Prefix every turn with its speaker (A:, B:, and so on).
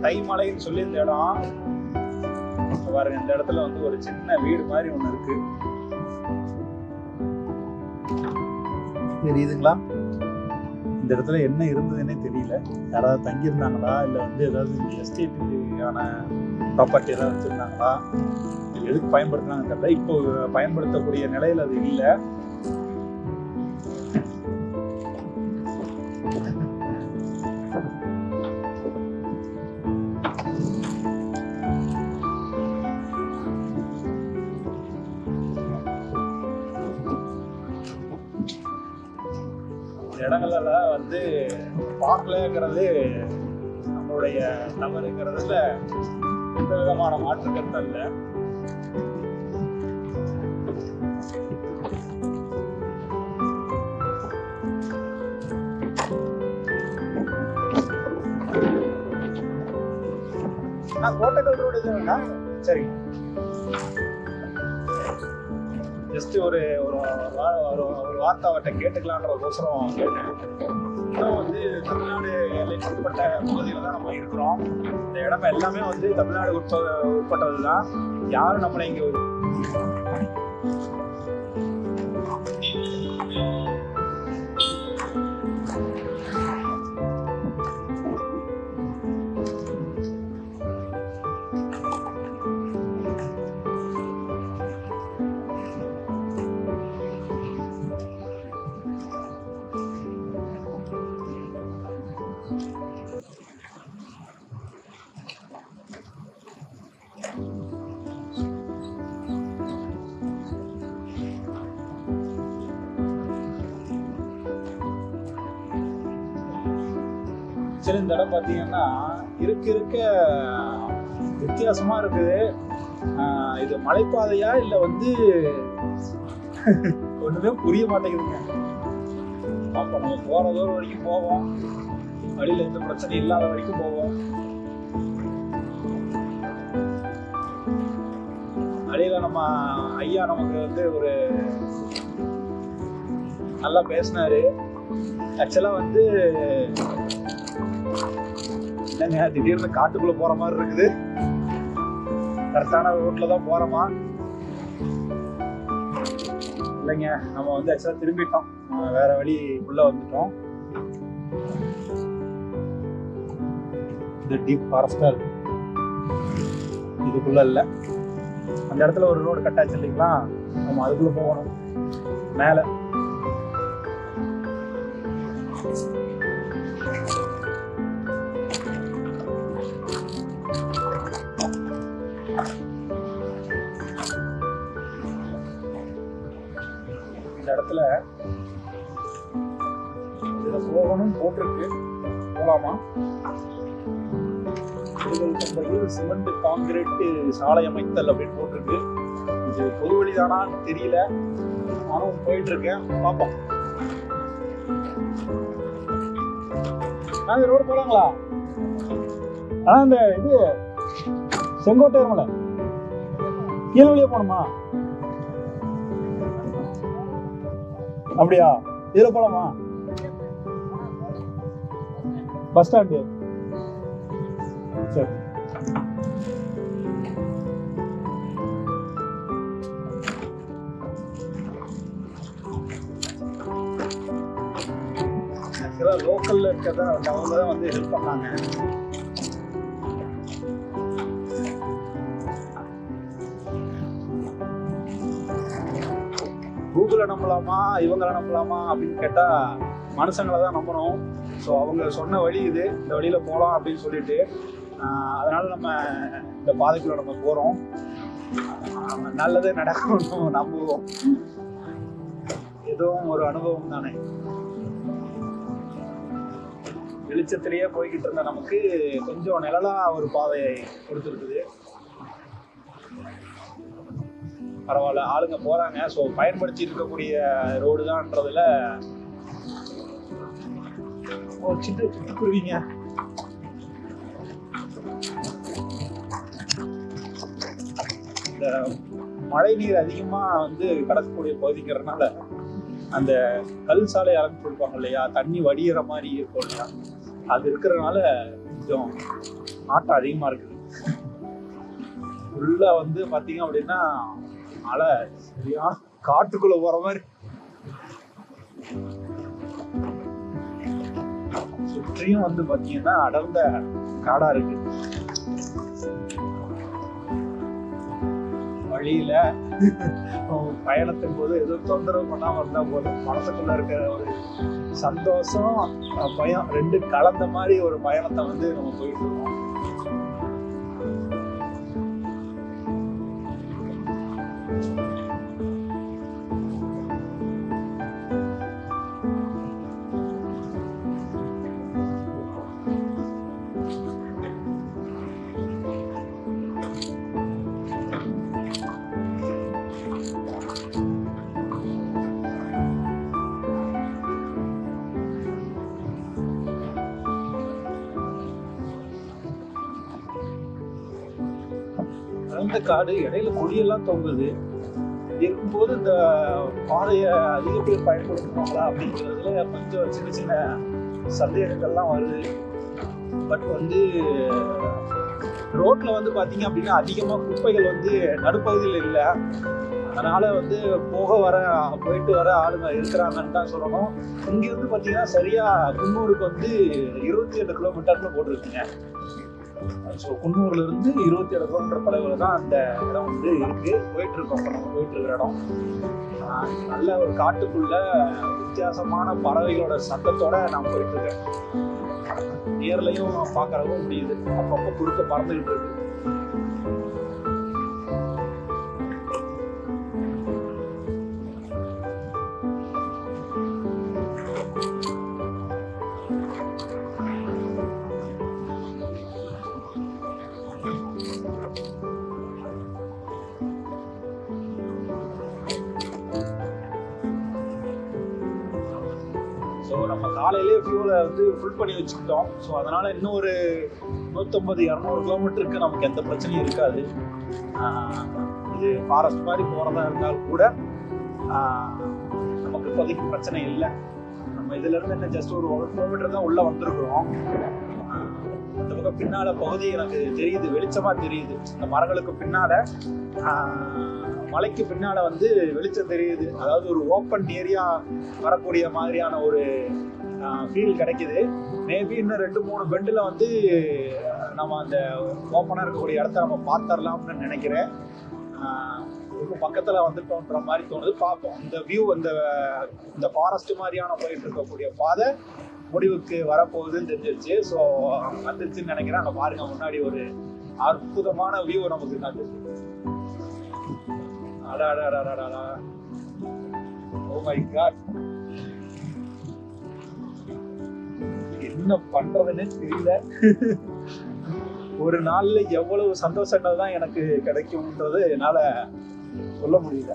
A: தைமலைன்னு சொல்லி இந்த இடம் பாருங்க. இந்த இடத்துல வந்து ஒரு சின்ன வீடு மாதிரி ஒண்ணு இருக்கு, தெரியுதுங்களா? இந்த இடத்துல என்ன இருந்ததுன்னே தெரியல. யாராவது தங்கி இருந்தாங்களா இல்ல வந்து ஏதாவது எஸ்டேட்டுக்கான ப்ராப்பர்ட்டி ஏதாவது வச்சிருந்தாங்களா, எதுக்கு பயன்படுத்தினாங்க தெரியல. இப்போ பயன்படுத்தக்கூடிய நிலையில அது இல்லை. இடங்கள்ல வந்து பார்க்கலங்கிறது நம்மளுடைய தவறுங்கிறதுல எந்த விதமான மாற்று கருத்து இல்லை. கோட்டைக்கல் ரோடு இதுன்னா சரி, ஜஸ்ட் ஒரு வார்த்தை அவர்கிட்ட கேட்டுக்கலான்றதுக்கோசரம் கேட்டேன். இன்னும் வந்து தமிழ்நாடு எல்லைக்கு உட்பட்ட பகுதியில் தான் நம்ம இருக்கிறோம். இந்த இடம் எல்லாமே வந்து தமிழ்நாடு உட்பட்டது தான். யாரும் நம்மளை இங்கே சரி. இந்த இடம் பார்த்தீங்கன்னா இருக்க வித்தியாசமா இருக்குது. இது மலைப்பாதையா இல்லை வந்து ஒண்ணுமே புரிய மாட்டேங்குதுங்க. அப்ப நம்ம போற தூரம் வரைக்கும் போவோம், வழியில எந்த பிரச்சனை இல்லாத வரைக்கும் போவோம். வழியில நம்ம ஐயா நமக்கு வந்து ஒரு நல்லா பேசினாரு. ஆக்சுவலா வந்து இல்லைங்க, திடீர்னு காட்டுக்குள்ள போற மாதிரி இருக்குது. கரெக்டான ரோட்ல தான் போறோமா இல்லைங்க? நம்ம வந்து ஆக்சுவலா திரும்பிட்டோம், வேற வழி உள்ள வந்துட்டோம். இது டீப் ஃபாரஸ்டா இருக்கு, இதுக்குள்ள இல்ல. அந்த இடத்துல ஒரு ரோடு கட்டாச்சு இல்லைங்களா, நம்ம அதுக்குள்ள போகணும் மேல. இந்த இடத்துல இதுல போகணும் போட்டிருக்கு, போலாமா? சிமெண்ட் கான்கிரீட் சாலை அமைத்தல் அப்படின்னு போட்டிருக்கு. இது பொது வழிதானான்னு தெரியல, நானும் போயிட்டு இருக்கேன், பார்ப்போம். இந்த ரோடு போலாங்களா? ஆனா இந்த இது செங்கோட்டை மலை கீழ் வழியா போகணுமா? அப்படியா? இதுல போலாமா? பஸ் ஸ்டாண்டு சரி. லோக்கல்ல இருக்கிறத அவங்க தான் வந்து ஹெல்ப் பண்ணாங்க. கூகுளை நம்பலாமா இவங்களை நம்பலாமா அப்படின்னு கேட்டா மனுஷங்களை தான் நம்பணும். ஸோ அவங்க சொன்ன வழி இது, இந்த வழியில போகலாம் அப்படின்னு சொல்லிட்டு, அதனால நம்ம இந்த பாதைக்குள்ள நம்ம போறோம். நல்லதே நடக்கணும் நம்புவோம். எதுவும் ஒரு அனுபவம் தானே. வெளிச்சத்திலேயே போய்கிட்டு இருந்த நமக்கு கொஞ்சம் நிழலா ஒரு பாதையை கொடுத்துருக்குது. பரவாயில்ல, ஆளுங்க போறாங்க. ஸோ பயன்படுத்தி இருக்கக்கூடிய ரோடு தான்றதுல ஒரு சின்ன சிட்டுக்குருவிங்க. இந்த மழை நீர் அதிகமா வந்து கடக்கக்கூடிய பகுதிங்கிறதுனால அந்த கல் சாலை அமைச்சிருப்பாங்க இல்லையா, தண்ணி வடிகிற மாதிரி இருக்கும் இல்லையா, அது இருக்கிறதுனால கொஞ்சம் ஆட்டம் அதிகமா இருக்குது. உள்ள வந்து பாத்தீங்க அப்படின்னா மழை சரியா காட்டுக்குள்ள போற மாதிரி. சுற்றியும் வந்து பாத்தீங்கன்னா அடர்ந்த காடா இருக்கு. வழியில பயணத்தின் போது எதுவும் தொந்தரவு பண்ணாம இருந்தா போதும். மனசுக்குள்ள இருக்கிற ஒரு சந்தோஷம் பயம் ரெண்டு கலந்த மாதிரி ஒரு பயணத்தை வந்து நம்ம போயிட்டு இருக்கோம். அந்த காடு இடையில கொடியெல்லாம் தொங்குது. இருக்கும்போது இந்த பாதையை அதிக பேர் பயன்படுத்துவாங்களா அப்படிங்கிறதுல கொஞ்சம் சின்ன சின்ன சந்தேகங்கள்லாம் வருது. பட் வந்து ரோட்ல வந்து பாத்தீங்க அப்படின்னா அதிகமா குப்பைகள் வந்து நடுப்பகுதியில் இல்லை. அதனால வந்து போயிட்டு வர ஆளுங்க இருக்கிறாங்கன்னு தான் சொல்லணும். இங்கிருந்து பாத்தீங்கன்னா சரியா குன்னூருக்கு வந்து 28 கிலோமீட்டர்ல போட்டிருக்குங்க. ஸோ குன்னூர்ல இருந்து 27 கிலோமீட்டர் தொலைவில் தான் அந்த இடம் வந்து இருக்கு. போயிட்டு இருக்கோம். நம்ம போயிட்டு இருக்கிற இடம் நல்ல ஒரு காட்டுக்குள்ள வித்தியாசமான பறவைகளோட சத்தத்தோட நான் போயிட்டு இருக்கேன். நேர்லையும் பார்க்கறவும் முடியுது. அப்பப்போ குறுக்க பறந்துகிட்டு இருக்கு. ஸோ நம்ம காலையிலே ஃபியூலை வந்து ஃபுல் பண்ணி வச்சுக்கிட்டோம். ஸோ அதனால் இன்னும் ஒரு 150-200 கிலோமீட்டருக்கு நமக்கு எந்த பிரச்சனையும் இருக்காது. இது ஃபாரஸ்ட் மாதிரி போகிறதா இருந்தாலும் கூட நமக்கு இப்போதைக்கு பிரச்சனை இல்லை. நம்ம இதிலேருந்து என்ன ஜஸ்ட் ஒரு 1 கிலோமீட்டர் தான் உள்ளே வந்திருக்கிறோம். அந்த பக்கம் பின்னால பகுதி எனக்கு தெரியுது, வெளிச்சமாக தெரியுது. இந்த மரங்களுக்கு பின்னால மலைக்கு பின்னால வந்து வெளிச்சம் தெரியுது. அதாவது ஒரு ஓப்பன் ஏரியா வரக்கூடிய மாதிரியான ஒரு ஃபீல் கிடைக்குது. மேபி இன்னும் 2-3 பெண்டில் வந்து நம்ம அந்த ஓப்பனாக இருக்கக்கூடிய இடத்த நம்ம பார்த்துடலாம்னு நினைக்கிறேன். ரொம்ப பக்கத்தில் வந்துட்டோன்ற மாதிரி தோணுது. பார்ப்போம். இந்த வியூ இந்த ஃபாரஸ்ட் மாதிரியான போயிட்டு இருக்கக்கூடிய பாதை முடிவுக்கு வரப்போகுதுன்னு தெரிஞ்சிருச்சு. ஸோ வந்துருச்சுன்னு நினைக்கிறேன். அங்கே பாருங்க, முன்னாடி ஒரு அற்புதமான வியூ நமக்கு காட்டுது. Oh my God. என்ன பண்றதுன்னு தெரியல. ஒரு நாள்ல எவ்வளவு சந்தோஷங்கள் தான் எனக்கு கிடைக்கும்ன்றது என்னால சொல்ல முடியல.